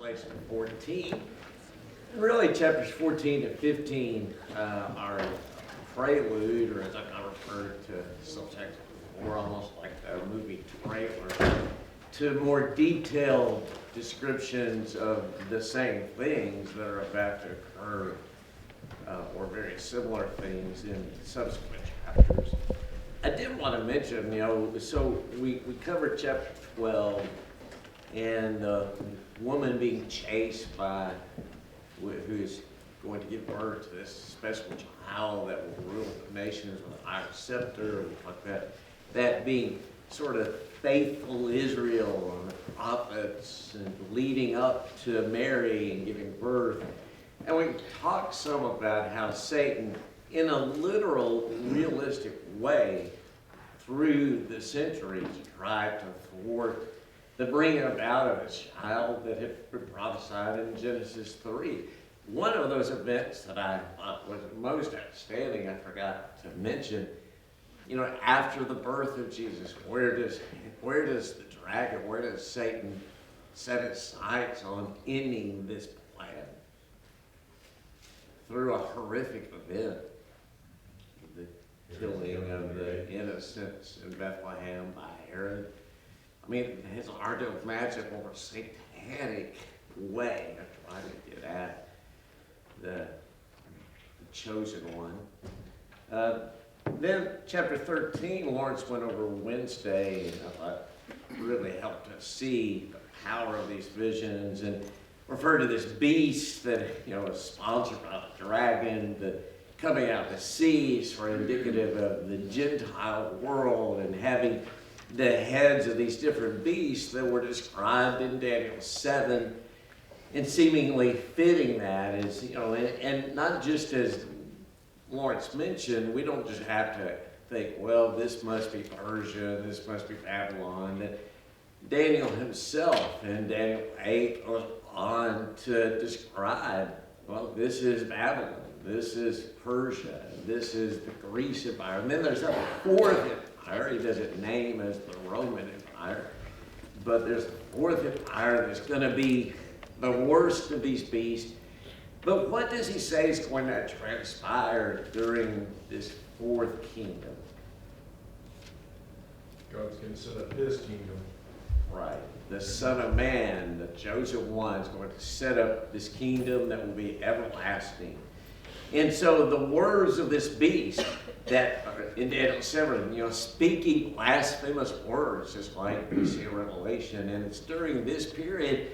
Revelation 14. And really, chapters 14 to 15 are a prelude, or as I referred to subtext before, almost like a movie trailer, to more detailed descriptions of the same things that are about to occur, or very similar things in subsequent chapters. I did want to mention, so we covered chapter 12 and the woman being chased by who is going to give birth to this special child that will rule the nations with an iron scepter, like that. That being sort of faithful Israel and the prophets and leading up to Mary and giving birth. And we talked some about how Satan, in a literal, realistic way, through the centuries, tried to thwart the bringing about of a child that had been prophesied in Genesis 3. One of those events that I thought was most outstanding, I forgot to mention, after the birth of Jesus, where does the dragon, where does Satan set his sights on ending this plan? Through a horrific event, the killing of the innocents in Bethlehem by Herod. I mean, it's hard to imagine a more satanic way of trying to get at the chosen one. Then chapter 13, Lawrence went over Wednesday, and I thought really helped us see the power of these visions and referred to this beast that is sponsored by the dragon, the coming out of the seas, for indicative of the Gentile world, and having the heads of these different beasts that were described in Daniel 7, and seemingly fitting that is, and not just as Lawrence mentioned, we don't just have to think, well, this must be Persia, this must be Babylon. That Daniel himself in Daniel 8 goes on to describe, well, this is Babylon, this is Persia, this is the Greece Empire. And then there's a fourth empire he doesn't name as the Roman Empire, but there's a fourth empire that's going to be the worst of these beasts. But what does he say is going to transpire during this fourth kingdom? God's going to set up his kingdom. Right. The Son of Man, the chosen one, is going to set up this kingdom that will be everlasting. And so the words of this beast that in Daniel 7, speaking blasphemous words, just like we see in Revelation, and it's during this period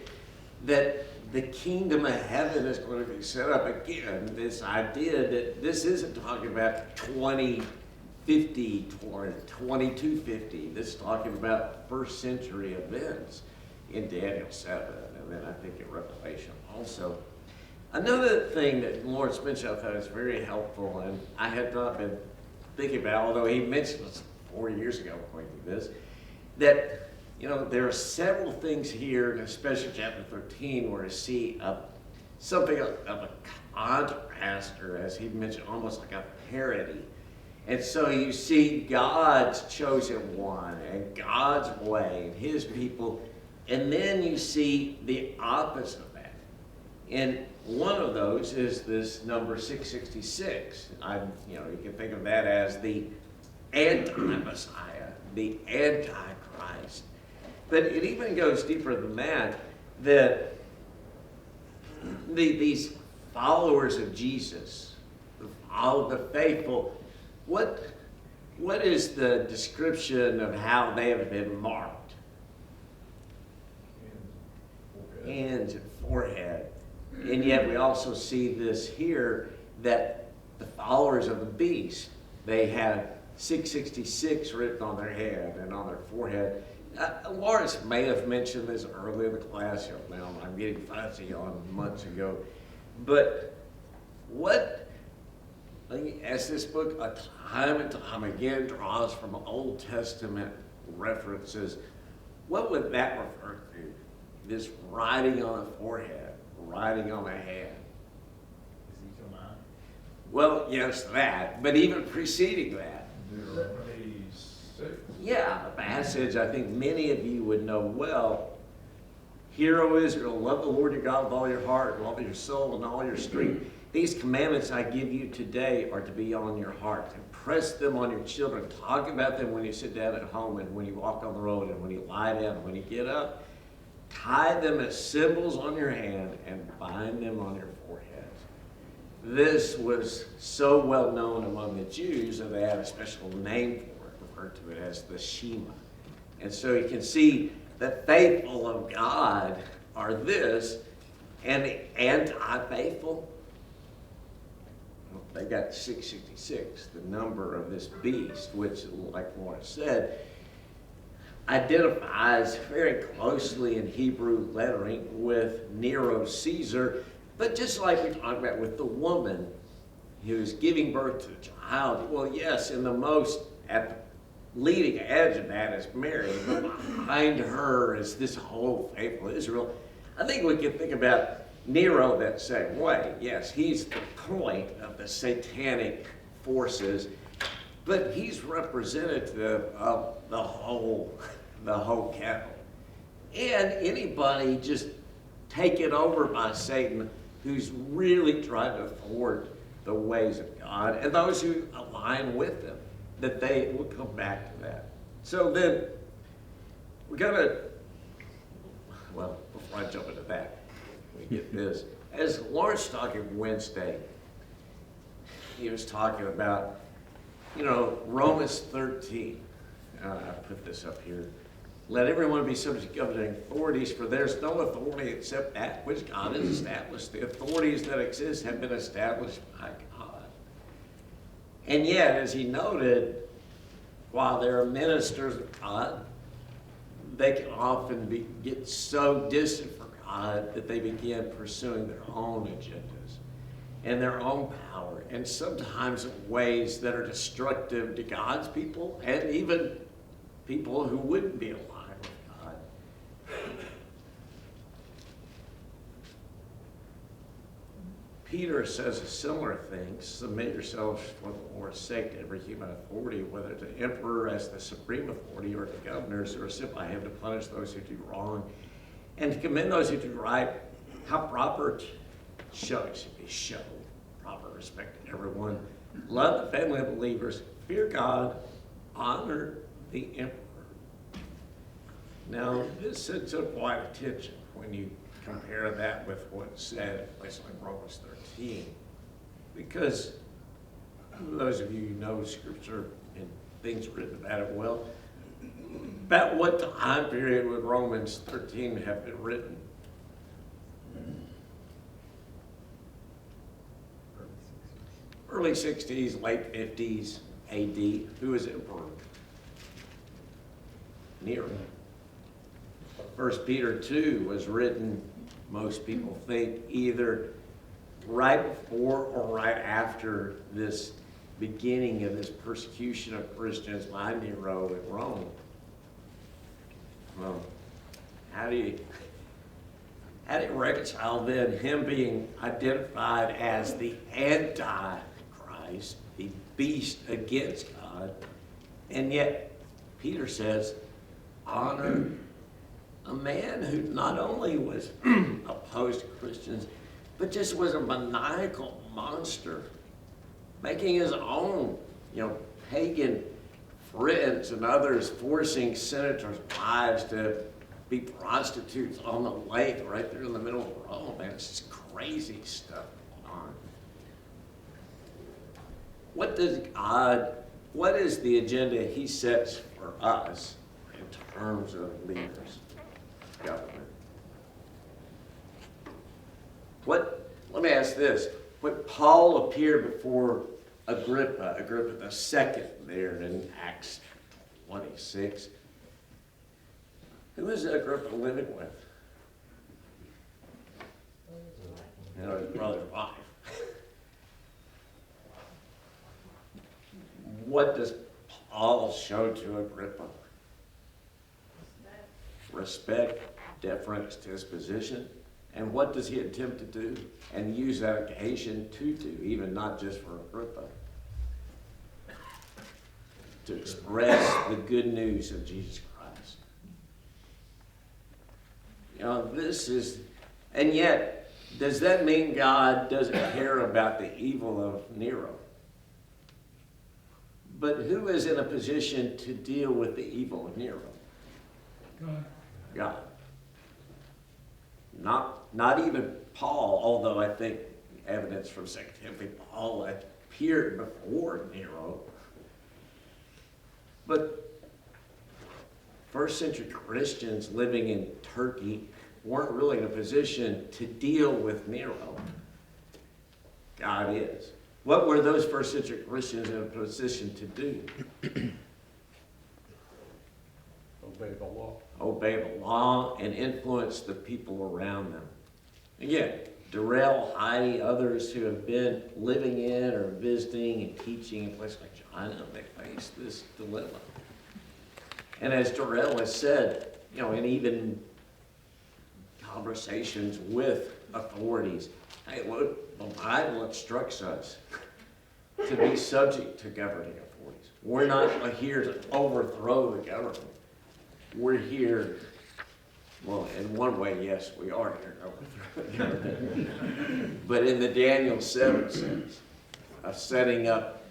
that the kingdom of heaven is going to be set up again. This idea that this isn't talking about 2050 or 2250. This is talking about first century events in Daniel 7, and then I think in Revelation also. Another thing that Lawrence mentioned I thought was very helpful, and I had not been thinking about, although he mentioned this 4 years ago going through this, that there are several things here, and especially chapter 13, where you see something of a contrast, or as he mentioned, almost like a parody. And so you see God's chosen one, and God's way, and his people, and then you see the opposite of that. And one of those is this number 666. You can think of that as the anti-Messiah, the anti-Christ. But it even goes deeper than that, that these followers of Jesus, the faithful, what is the description of how they have been marked? Hands and forehead. And yet we also see this here, that the followers of the beast, they have 666 written on their head and on their forehead. Lawrence may have mentioned this earlier in the class. Now I'm getting fuzzy on months ago. But as this book time and time again draws from Old Testament references, what would that refer to? This writing on the forehead, writing on the hand. Ezekiel 9. Well, yes, that, but even preceding that. Deuteronomy 6. Yeah, a passage I think many of you would know well. Hear, O Israel, love the Lord your God with all your heart, and all your soul, and all your strength. These commandments I give you today are to be on your heart. Impress them on your children. Talk about them when you sit down at home, and when you walk on the road, and when you lie down, and when you get up. Tie them as symbols on your hand, and bind them on your foreheads. This was so well known among the Jews that they had a special name for it, referred to it as the Shema. And so you can see the faithful of God are this, and the anti-faithful, well, they got 666, the number of this beast, which, like Laura said, identifies very closely in Hebrew lettering with Nero Caesar. But just like we talked about with the woman who's giving birth to a child, well, yes, in the most, at the leading edge of that is Mary, but behind her is this whole faithful Israel. I think we can think about Nero that same way. Yes, he's the point of the satanic forces, but he's representative of the whole cattle. And anybody just taken over by Satan who's really trying to thwart the ways of God, and those who align with them, that they will come back to that. So then, we gotta, well, before I jump into that, we get this. As Lawrence talking Wednesday, he was talking about, Romans 13. I put this up here. Let everyone be subject to governing authorities, for there's no authority except that which God has established. The authorities that exist have been established by God. And yet, as he noted, while there are ministers of God, they can often get so distant from God that they begin pursuing their own agendas and their own power, and sometimes in ways that are destructive to God's people and even people who wouldn't be aligned with God. Peter says a similar thing. Submit yourselves for the Lord's sake to every human authority, whether to emperor as the supreme authority or to governors who are sent by him to punish those who do wrong and to commend those who do right. How proper should be shown. Proper respect to everyone. Love the family of believers. Fear God. Honor the emperor. Now, this took quite attention when you compare that with what's said in a place like Romans 13. Because those of you who know Scripture and things written about it well, about what time period would Romans 13 have been written? Early 60s, late 50s AD. Who was emperor? Nero. 1 Peter 2 was written, most people think, either right before or right after this beginning of this persecution of Christians by Nero in Rome. Well, how do you reconcile then him being identified as the Antichrist, the beast against God, and yet Peter says, honor a man who not only was opposed to Christians, but just was a maniacal monster, making his own, pagan friends and others, forcing senators' wives to be prostitutes on the lake right there in the middle of Rome. Man, it's just crazy stuff going on. What is the agenda he sets for us in terms of leaders, government? Let me ask this. When Paul appeared before Agrippa the second there in Acts 26, who was Agrippa living with? His brother's wife. What does Paul show to Agrippa? Respect, deference to his position. And what does he attempt to do? And use that occasion to do, even not just for Agrippa. To express the good news of Jesus Christ. You know, this is, and yet, does that mean God doesn't care about the evil of Nero? But who is in a position to deal with the evil of Nero? God. Not even Paul, although I think evidence from 2 Timothy, Paul appeared before Nero. But first century Christians living in Turkey weren't really in a position to deal with Nero. God is. What were those first century Christians in a position to do? Obey the law. Obey the law and influence the people around them. Again, Darrell, Heidi, others who have been living in or visiting and teaching in places like China, they face this dilemma. And as Darrell has said, you know, and even conversations with authorities, hey, look, the Bible instructs us to be subject to governing authorities. We're not here to overthrow the government. We're here, well, in one way, yes, we are here to overthrow the government. But in the Daniel 7 sense of setting up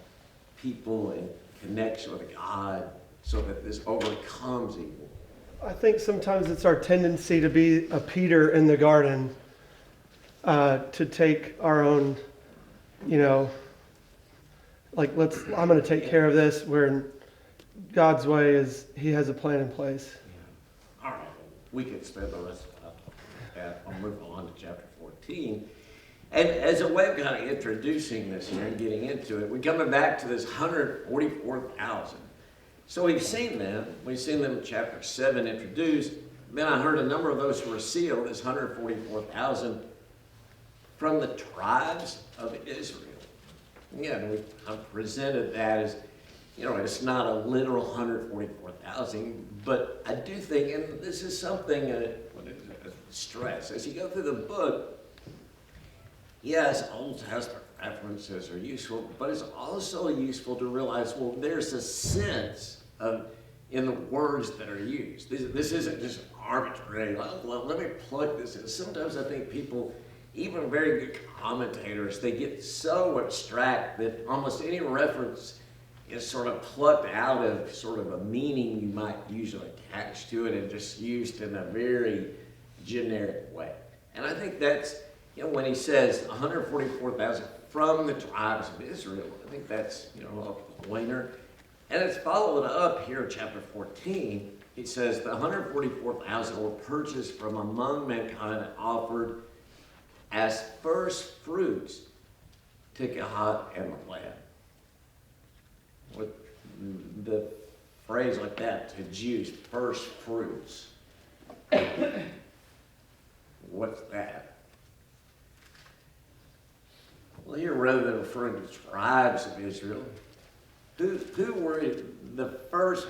people in connection with God so that this overcomes evil. I think sometimes it's our tendency to be a Peter in the garden, to take our own, you know, like I'm going to take care of this, where God's way is He has a plan in place. All right, we could spend the rest of that. I'll move on to chapter 14. And as a way of kind of introducing this here and getting into it, we're coming back to this 144,000. So we've seen them. We've seen them in chapter 7 introduced. Then I heard a number of those who were sealed, this 144,000, from the tribes of Israel. Again, we presented that as, you know, it's not a literal 144,000, but I do think, and this is something a stress, as you go through the book, yes, Old Testament references are useful, but it's also useful to realize, well, there's a sense of in the words that are used. This isn't just arbitrary, well, let me plug this in. Sometimes I think people, even very good commentators, they get so abstract that almost any reference is sort of plucked out of sort of a meaning you might usually attach to it and just used in a very generic way. And I think that's, you know, when he says 144,000 from the tribes of Israel, I think that's, you know, a pointer. And it's followed up here in chapter 14. He says the 144,000 were purchased from among mankind and offered as first fruits to God and the Lamb. With the phrase like that to Jews, first fruits. What's that? Well, here, rather than referring to tribes of Israel, who were the first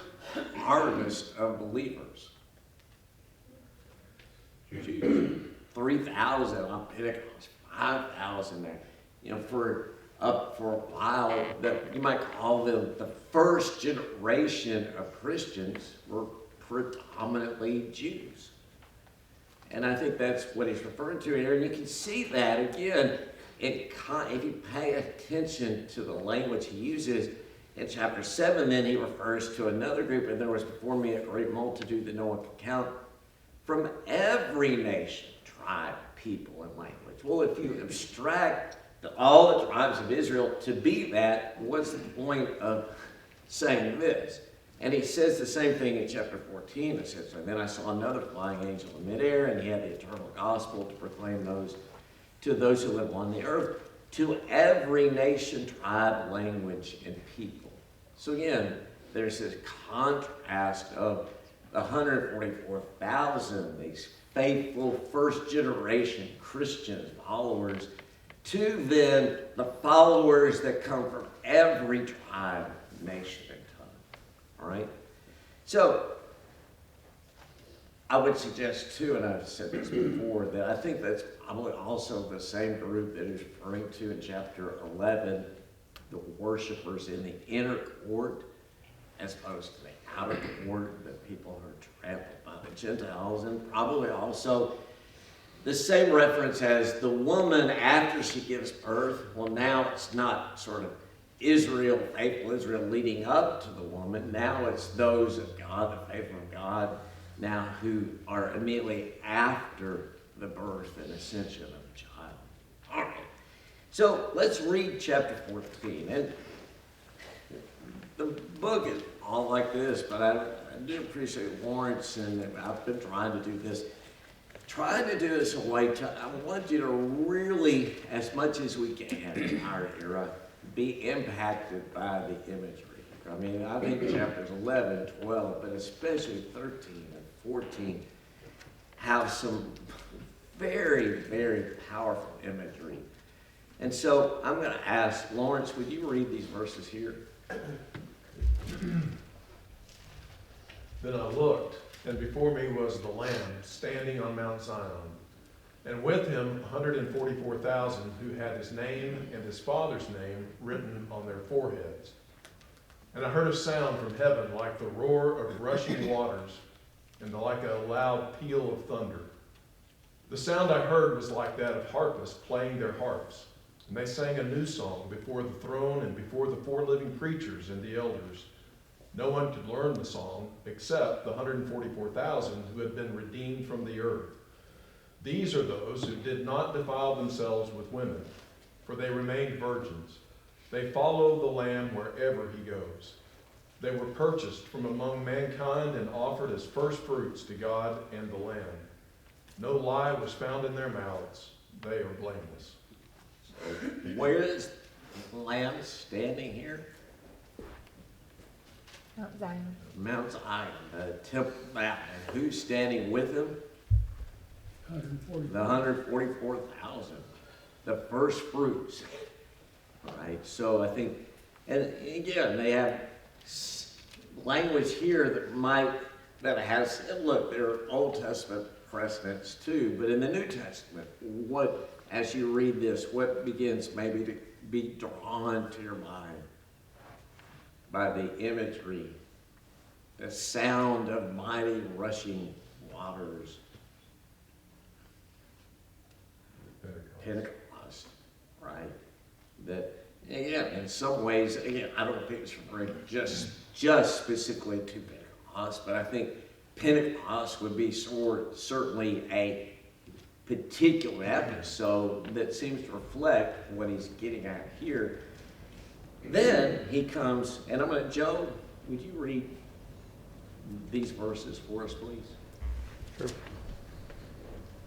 harvest of believers? Jews. 3,000 on Pentecost, 5,000 there. You know, for a while, that you might call them the first generation of Christians were predominantly Jews. And I think that's what he's referring to here. And you can see that again, if you pay attention to the language he uses. In chapter 7, then he refers to another group, and there was before me a great multitude that no one could count, from every nation, tribe, people, and language. Well, if you abstract all the tribes of Israel to be that, what's the point of saying this? And he says the same thing in chapter 14. It says, and then I saw another flying angel in midair, and he had the eternal gospel to proclaim to those who live on the earth, to every nation, tribe, language, and people. So again, there's this contrast of the 144,000, these faithful first generation Christian followers, to then the followers that come from every tribe, nation, and tongue. All right? So, I would suggest too, and I've said this before, that I think that's probably also the same group that he's referring to in chapter 11, the worshipers in the inner court, as opposed to the out of order, that people are trampled by the Gentiles, and probably also the same reference as the woman after she gives birth. Well, now it's not sort of Israel, faithful Israel leading up to the woman. Now it's those of God, the faithful of God, now who are immediately after the birth and ascension of the child. All right. So let's read chapter 14. And the book is all like this, but I do appreciate Lawrence, and I've been trying to do this. Trying to do this in a way I want you to really, as much as we can in our era, be impacted by the imagery. I mean, I think chapters 11, 12, but especially 13 and 14 have some very, very powerful imagery. And so I'm going to ask Lawrence, would you read these verses here? Then I looked, and before me was the Lamb standing on Mount Zion, and with him 144,000 who had his name and his father's name written on their foreheads. And I heard a sound from heaven like the roar of rushing waters, and like a loud peal of thunder. The sound I heard was like that of harpists playing their harps, and they sang a new song before the throne and before the four living creatures and the elders. No one could learn the song except the 144,000 who had been redeemed from the earth. These are those who did not defile themselves with women, for they remained virgins. They follow the Lamb wherever he goes. They were purchased from among mankind and offered as first fruits to God and the Lamb. No lie was found in their mouths. They are blameless. Where is the Lamb standing here? Mount Zion. Mount Zion, the Temple Mount. And who's standing with him? 140. The 144,000. The first fruits. All right, so I think, and again, they have language here that has, look, there are Old Testament precedents too, but in the New Testament, as you read this, what begins maybe to be drawn to your mind by the imagery, the sound of mighty rushing waters? Pentecost, right? That, again, in some ways, again, I don't think it's referring just specifically to Pentecost, but I think Pentecost would be certainly a particular episode that seems to reflect what he's getting at here. Then he comes, and I'm going to, Joe, would you read these verses for us, please? Sure.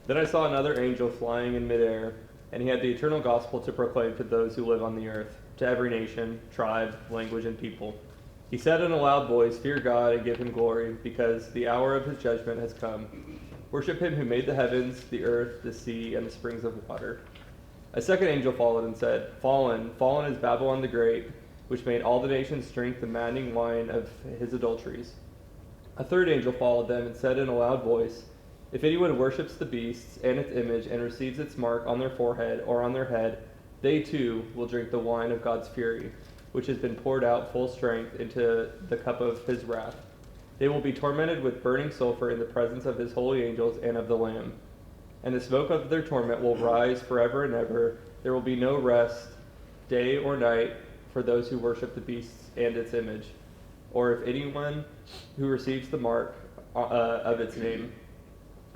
Then I saw another angel flying in midair, and he had the eternal gospel to proclaim to those who live on the earth, to every nation, tribe, language, and people. He said in a loud voice, "Fear God and give him glory, because the hour of his judgment has come. Worship him who made the heavens, the earth, the sea, and the springs of water." A second angel followed and said, "Fallen, fallen is Babylon the Great, which made all the nations drink the maddening wine of his adulteries." A third angel followed them and said in a loud voice, "If anyone worships the beast and its image and receives its mark on their forehead or on their head, they too will drink the wine of God's fury, which has been poured out full strength into the cup of his wrath. They will be tormented with burning sulfur in the presence of his holy angels and of the Lamb. And the smoke of their torment will rise forever and ever. There will be no rest, day or night, for those who worship the beast and its image, or if anyone who receives the mark of its name."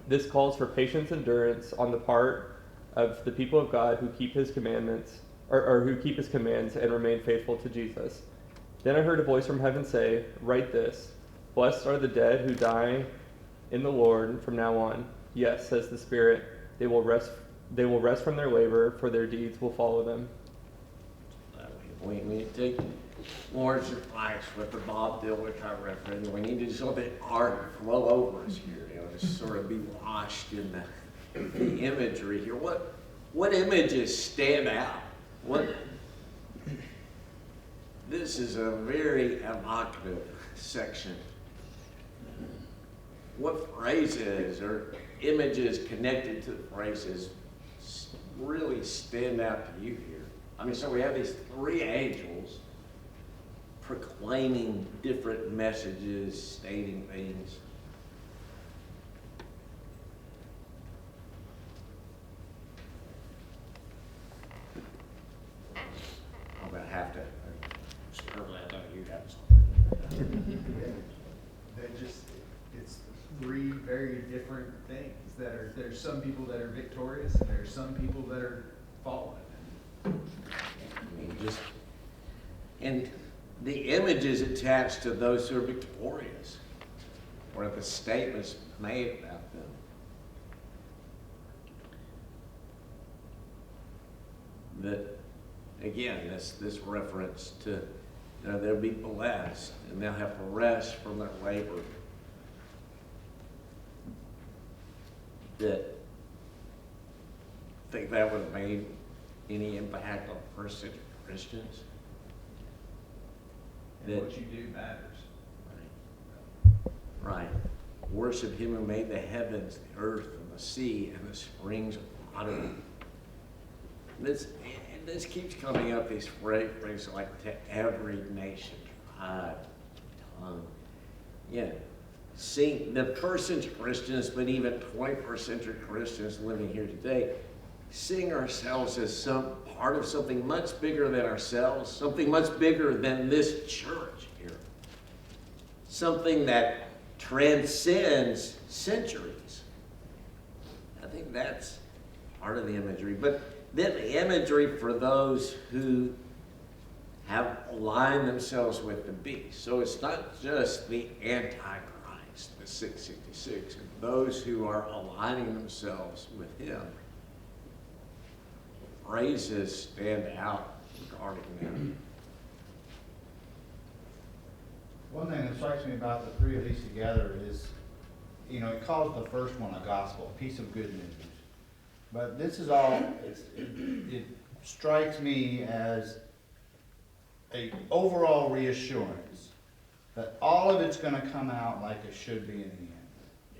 This calls for patience and endurance on the part of the people of God who keep his commandments, or who keep his commands and remain faithful to Jesus. Then I heard a voice from heaven say, "Write this, blessed are the dead who die in the Lord from now on. Yes, says the Spirit, they will rest from their labor, for their deeds will follow them." We need to take Lawrence advice with the Bob Dylan I reference. We need to just let the art flow over us here, just sort of be washed in the imagery here. What images stand out? This is a very evocative section. What phrases or images connected to the phrases really stand out to you here? I mean, so we have these three angels proclaiming different messages, stating things. I'm gonna have to, Sterling, I know you have something. They're just, it's three very different things that are, there's some people that are victorious and there's some people that are fallen. I mean, just, and the images attached to those who are victorious, or the statements made about them. That, again, this reference to, you know, they'll be blessed and they'll have rest from their labor. That, think that would have made any impact on first century Christians? And That- what you do matters. Right. Worship him who made the heavens, the earth, and the sea, and the springs of water. This keeps coming up, these phrases like to every nation, tribe, tongue. Yeah. See, the first century Christians, but even 21st century Christians living here today, seeing ourselves as some part of something much bigger than ourselves, something much bigger than this church here. Something that transcends centuries. I think that's part of the imagery. But then the imagery for those who have aligned themselves with the beast. So it's not just the Antichrist, the 666, and those who are aligning themselves with him. Phrases stand out regarding them. One thing that strikes me about the three of these together is, you know, it calls the first one a gospel, a piece of good news. But this is all, it strikes me as a overall reassurance that all of it's gonna come out like it should be in the end.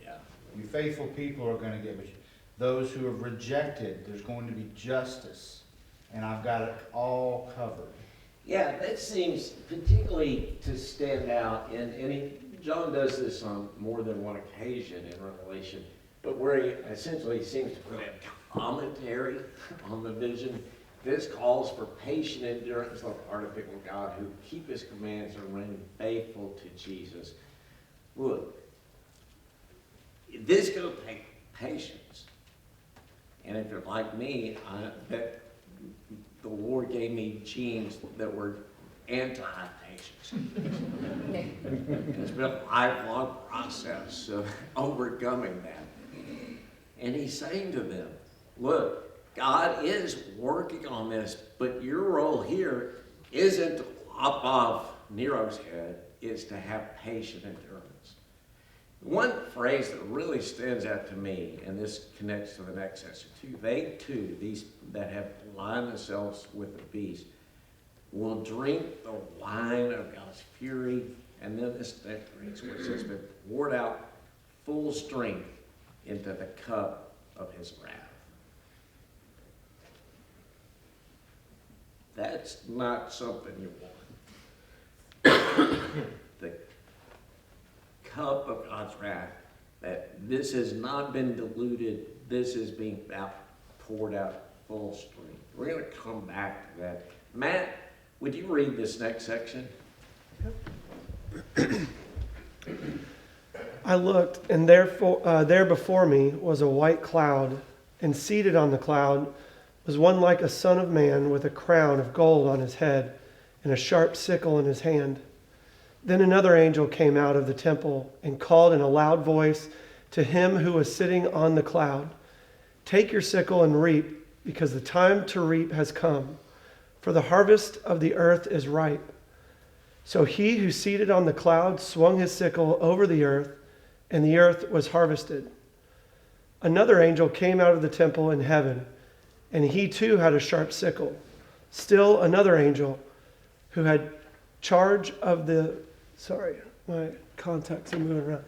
Yeah. You faithful people are gonna get what you, those who have rejected, there's going to be justice. And I've got it all covered. Yeah, that seems particularly to stand out, and John does this on more than one occasion in Revelation, but where he essentially seems to put a commentary on the vision. This calls for patient endurance on the part of people of God who keep his commands and remain faithful to Jesus. Look, this is going to take patience. And if you're like me, I bet the Lord gave me genes that were anti-patience. And it's been a lifelong process of overcoming that. And he's saying to them, look, God is working on this, but your role here isn't to lop off Nero's head, it's to have patient endurance. One phrase that really stands out to me, and this connects to the next section too, they too, these that have aligned themselves with the beast, will drink the wine of God's fury, and then this next which has been poured out full strength into the cup of his wrath. That's not something you want. The cup of God's wrath, that this has not been diluted, this is being poured out full strength. We're going to come back to that. Matt, would you read this next section? I looked, and there before me was a white cloud, and seated on the cloud was one like a son of man with a crown of gold on his head and a sharp sickle in his hand. Then another angel came out of the temple and called in a loud voice to him who was sitting on the cloud, "Take your sickle and reap, because the time to reap has come, for the harvest of the earth is ripe." So he who seated on the cloud swung his sickle over the earth, and the earth was harvested. Another angel came out of the temple in heaven, and he too had a sharp sickle. Still another angel who had charge of the, my contacts are moving around,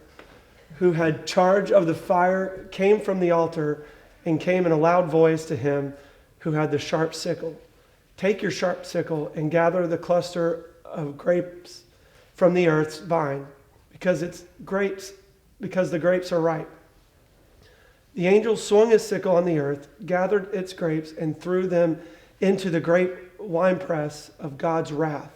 who had charge of the fire came from the altar and came in a loud voice to him who had the sharp sickle. "Take your sharp sickle and gather the cluster of grapes from the earth's vine, because the grapes are ripe. The angel swung his sickle on the earth, gathered its grapes, and threw them into the great winepress of God's wrath.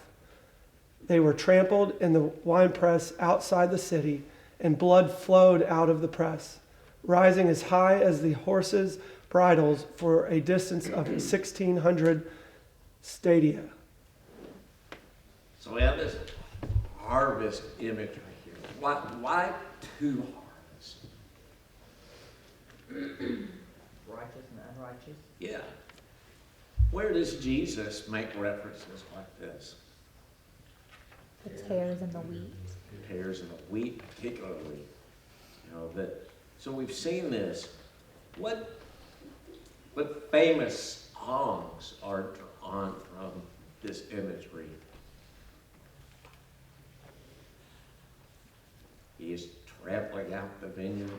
They were trampled in the winepress outside the city, and blood flowed out of the press, rising as high as the horses' bridles for a distance of 1,600 stadia. So we have this harvest imagery here. Why two harvests? Righteous and unrighteous. Yeah. Where does Jesus make references like this? The tares and the wheat. Tares and the wheat, particularly. So we've seen this. What famous songs are drawn from this imagery? He is trampling out the vineyard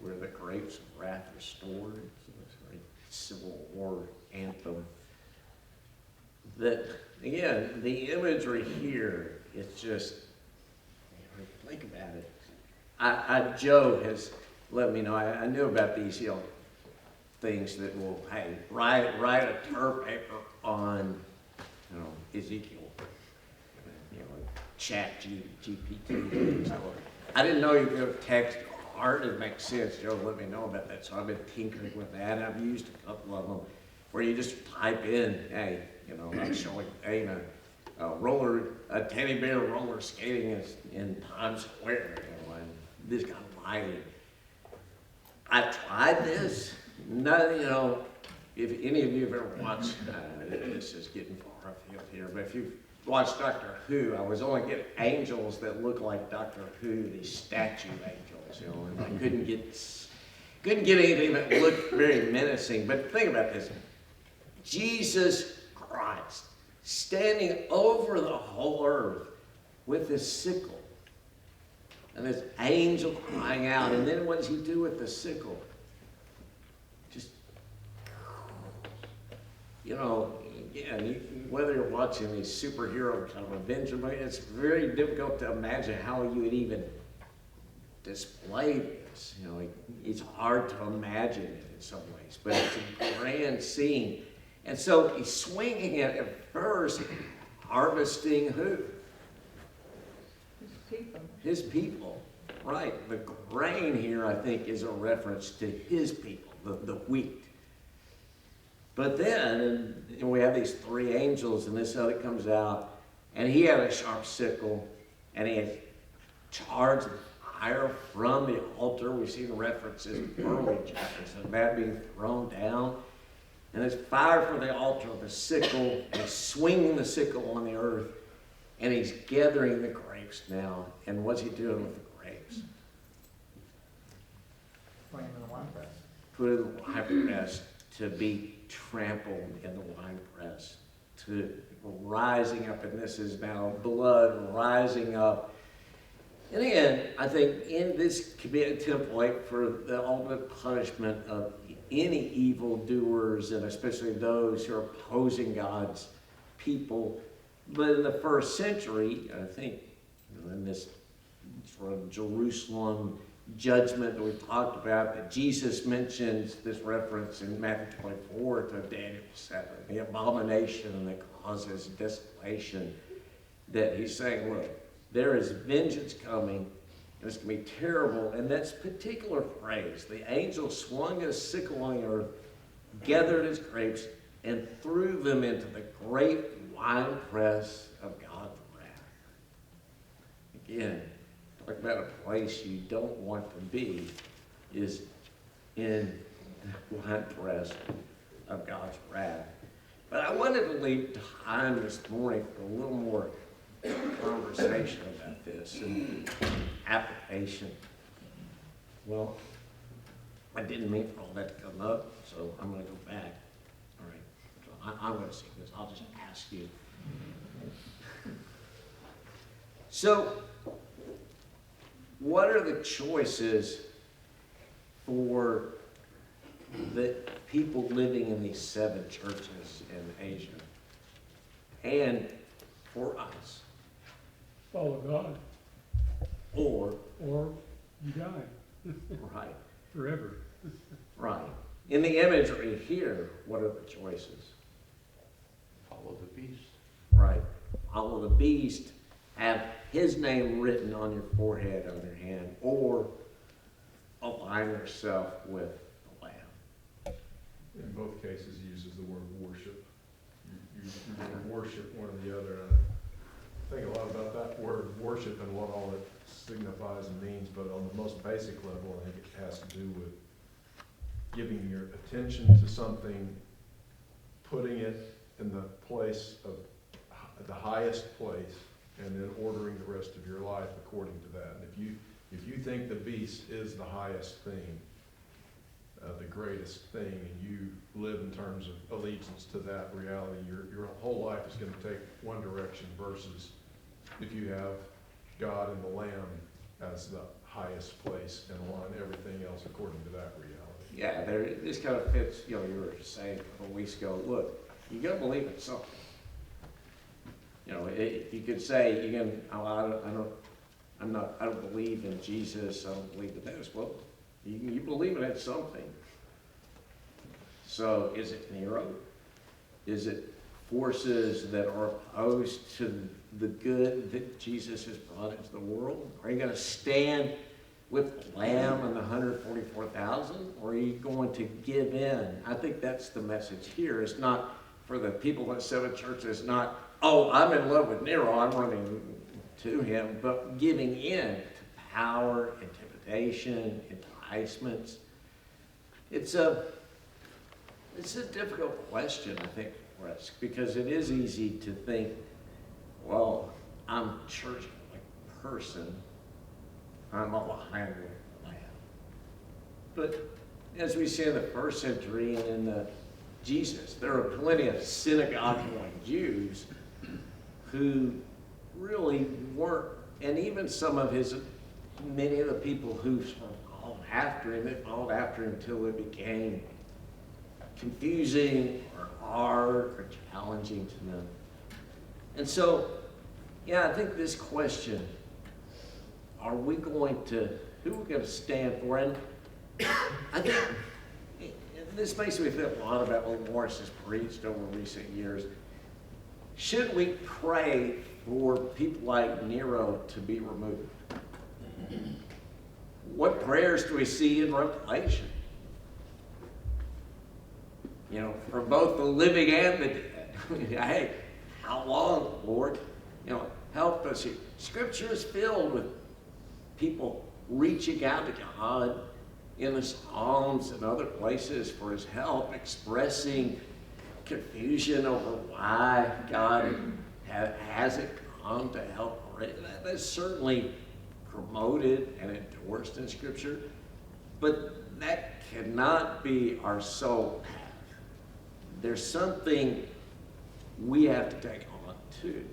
where the grapes of wrath are stored. So it's a very Civil War anthem. That, again, the imagery here, it's just, think about it. Joe has let me know, I knew about these, things that will, hey, write a term paper on, Ezekiel, chat GPT. So I didn't know you could text art. It makes sense. Joe let me know about that. So I've been tinkering with that. I've used a couple of them where you just type in, hey, I'm showing a teddy bear roller skating in Times Square, and this got lighting. I tried this. No, if any of you have ever watched, this is getting far afield here, but if you've watched Doctor Who, I was only getting angels that look like Doctor Who, these statue angels, and I couldn't get anything that looked very menacing. But think about this. Jesus Christ standing over the whole earth with his sickle. And this angel crying out. And then what does he do with the sickle? Just, again, whether you're watching these superhero kind of Avenger movies, it's very difficult to imagine how you would even display this. It's hard to imagine it in some ways, but it's a grand scene. And so he's swinging it at first, harvesting who? His people, right. The grain here, I think, is a reference to his people, the wheat. But then, we have these three angels, and this is how it comes out. And he had a sharp sickle, and he had charged fire from the altar. We've seen references in early chapters of that being thrown down. And there's fire from the altar of the sickle, and he's swinging the sickle on the earth, and he's gathering the grapes now. And what's he doing with the grapes? Putting them in the wine press. Put it in the wine press to be trampled in the wine press, to rising up, and this is now blood rising up. And again, I think in this could be a template for the ultimate punishment of any evildoers, and especially those who are opposing God's people. But in the first century, I think, in this sort of Jerusalem judgment that we talked about, that Jesus mentions this reference in Matthew 24 to Daniel 7, the abomination that causes desolation, that he's saying, look, there is vengeance coming, and it's going to be terrible. And that's particular phrase, the angel swung his sickle on the earth, gathered his grapes, and threw them into the great winepress of God's wrath. Again, talk about a place you don't want to be, is in the winepress of God's wrath. But I wanted to leave time this morning for a little more conversation about this and application. Well, I didn't mean for all that to come up, so I'm going to go back. All right, so I'm going to see this. I'll just ask you. So, what are the choices for the people living in these 7 churches in Asia, and for us? follow God, or, or you die right, forever. right. In the imagery here, what are the choices? Follow the beast. Right. Follow the beast, have his name written on your forehead, on your hand, or align yourself with the Lamb. In both cases, he uses the word worship. You're going to worship one or the other. And I think a lot about that word worship and what all it signifies and means, but on the most basic level, I think it has to do with giving your attention to something, putting it in the place of the highest place, and then ordering the rest of your life according to that. And if you think the beast is the highest thing, the greatest thing, and you live in terms of allegiance to that reality, your whole life is going to take one direction versus if you have God and the Lamb as the highest place and align everything else according to that reality. Yeah, this kind of fits, you were just saying a couple of weeks ago, look, you gotta believe in something. You could say, I don't believe in Jesus, I don't believe in this. Well, you believe in something. So is it Nero? Is it forces that are opposed to the good that Jesus has brought into the world? Are you going to stand with the Lamb and the 144,000? Or are you going to give in? I think that's the message here. It's not for the people at Seven Churches, not, oh, I'm in love with Nero, I'm running to him, but giving in to power, intimidation, enticements. It's a difficult question, I think, for us, because it is easy to think, well, I'm a church-like person, I'm all behind the Lamb. But as we see in the first century and in Jesus, there are plenty of synagogue-going Jews who really weren't, and even many of the people who sort of followed after him, they followed after him until it became confusing or hard or challenging to them. And so, yeah, I think this question, who are we going to stand for? And I think this makes me think a lot about what Morris has preached over recent years. Should we pray for people like Nero to be removed? What prayers do we see in Revelation? For both the living and the dead. Hey, how long, Lord? Help us here. Scripture is filled with people reaching out to God in the Psalms and other places for his help, expressing confusion over why God hasn't come to help. That's certainly promoted and endorsed in Scripture, but that cannot be our sole path. There's something we have to take on too.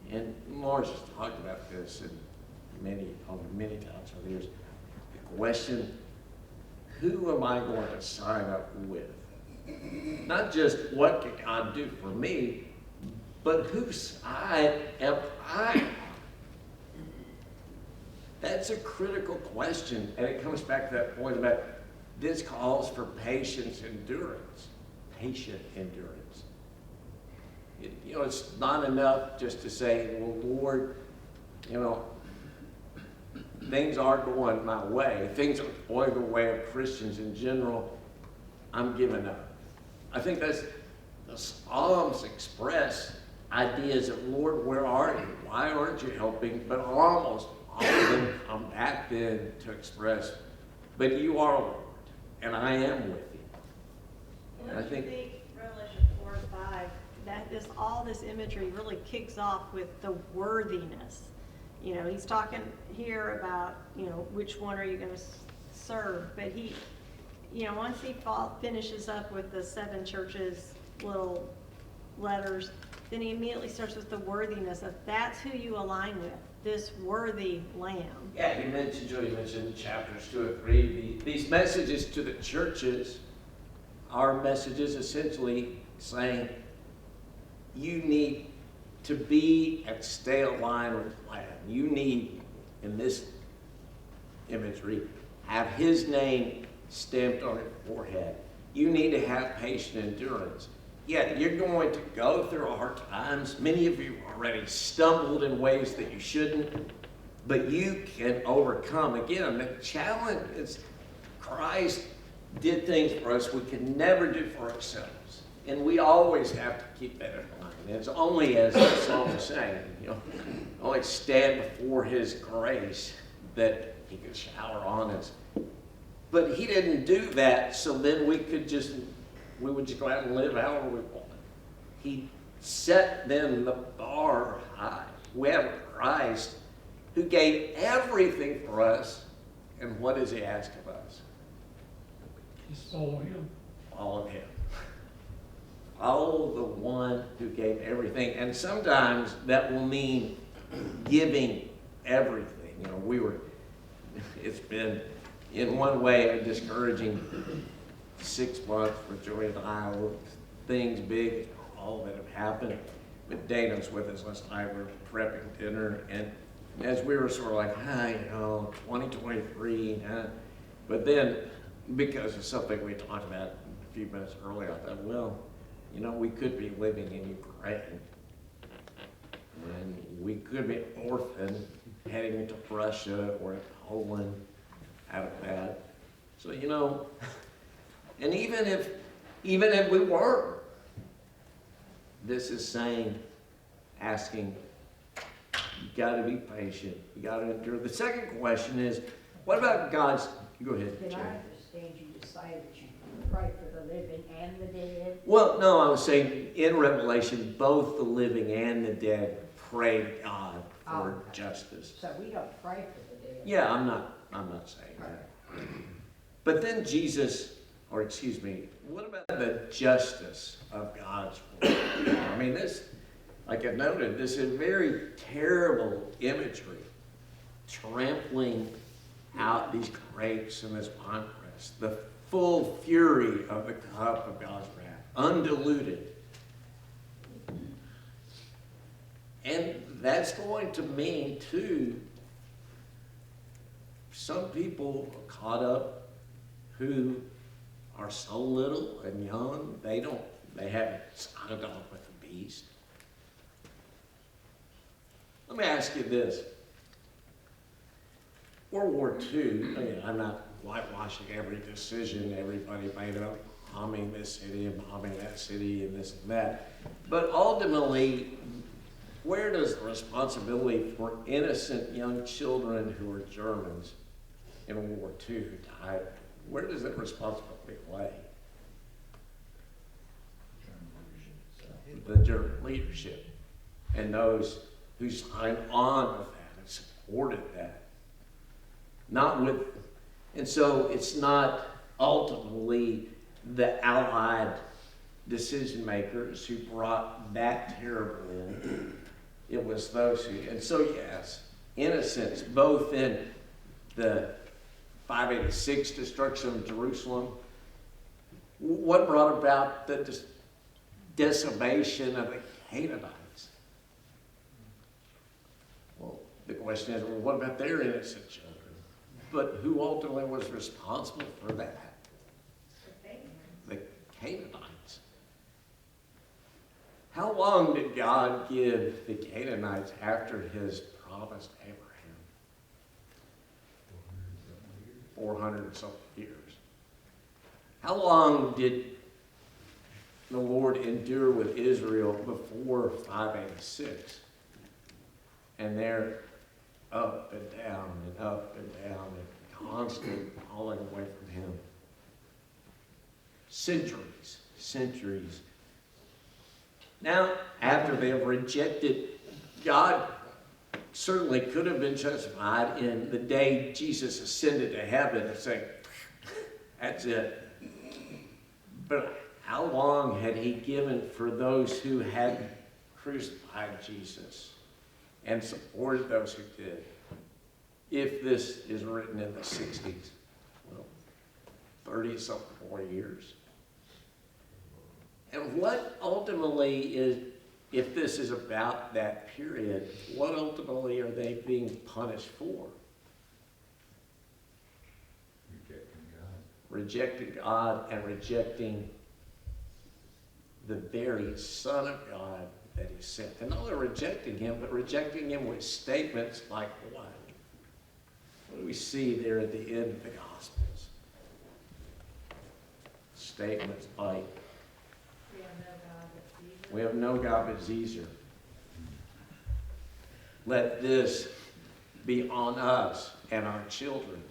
And Lawrence has talked about this many times over the years. The question, who am I going to sign up with? Not just what can God do for me, but whose side am I on? That's a critical question, and it comes back to that point about this calls for patience, endurance. Patient endurance. It's not enough just to say, well, Lord, things aren't going my way. Things are going the way of Christians in general. I'm giving up. I think that's the Psalms express ideas of, Lord, where are you? Why aren't you helping? But almost all of them come back then to express, but you are Lord, and I am with you. And I think Revelation 4 and 5, all this imagery really kicks off with the worthiness. He's talking here about, which one are you going to serve? But he, once he finishes up with the seven churches little letters, then he immediately starts with the worthiness of that's who you align with, this worthy Lamb. Yeah, Joey mentioned chapters 2 and 3. These messages to the churches are messages essentially saying you need to be and stay aligned with the plan, you need, in this imagery, have his name stamped on your forehead. You need to have patient endurance. Yeah, you're going to go through hard times. Many of you already stumbled in ways that you shouldn't, but you can overcome. Again, the challenge is Christ did things for us we could never do for ourselves. And we always have to keep that in mind. It's only, as the song was saying, only stand before his grace that he can shower on us. But he didn't do that so then we would just go out and live however we wanted. He set then the bar high. We have Christ who gave everything for us. And what does he ask of us? Just follow him. Follow him. Follow the one who gave everything. And sometimes that will mean giving everything. It's been in one way a discouraging 6 months for Joey and I with things big, all that have happened. But Dana's with us last night. We're prepping dinner, and as we were sort of like, 2023, but then because of something we talked about a few minutes earlier, I thought, we could be living in Ukraine, and we could be orphaned heading into Russia or Poland out of that. So, and even if we were, this is asking, you got to be patient. You got to endure. The second question is, what about God's? Go ahead. Did I understand you to say that you pray for the living and the dead? Well, no, I was saying in Revelation, both the living and the dead pray to God for justice. So we don't pray for the dead? Yeah, I'm not saying that. But then what about the justice of God's word? This, like I noted, this is very terrible imagery, trampling out these grapes and this winepress, the full fury of the cup of God's wrath, undiluted. And that's going to mean, too, some people are caught up who are so little and young, they haven't signed on with the beast. Let me ask you this. World War II, I'm not whitewashing every decision everybody made about bombing this city and bombing that city and this and that. But ultimately, where does the responsibility for innocent young children who are Germans in World War II who died, where does that responsibility lay? The German leadership and those who signed on with that and supported that. And so it's not ultimately the Allied decision makers who brought that terror in. It was those who, and so yes, innocence, both in the 586 destruction of Jerusalem. What brought about the decimation of the Canaanites? Well, the question is, what about their innocent children? But who ultimately was responsible for that? The Canaanites. How long did God give the Canaanites after his promise to Abraham? 400 and something years. How long did the Lord endure with Israel before 586? And they're up and down and up and down and constantly falling away from him. Centuries. Now, after they have rejected, God certainly could have been justified in the day Jesus ascended to heaven and say, that's it. But how long had he given for those who had crucified Jesus and supported those who did? If this is written in the 60s, 30-something more years. And what ultimately is if this is about that period, what ultimately are they being punished for? Rejecting God and rejecting the very Son of God that he sent. And not only rejecting him, but rejecting him with statements like what? What do we see there at the end of the Gospels? Statements like, we have no God but Caesar. Let this be on us and our children.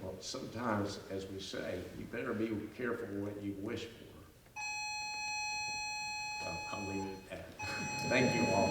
Well, sometimes, as we say, you better be careful what you wish for. Well, I'll leave it at that. Thank you all.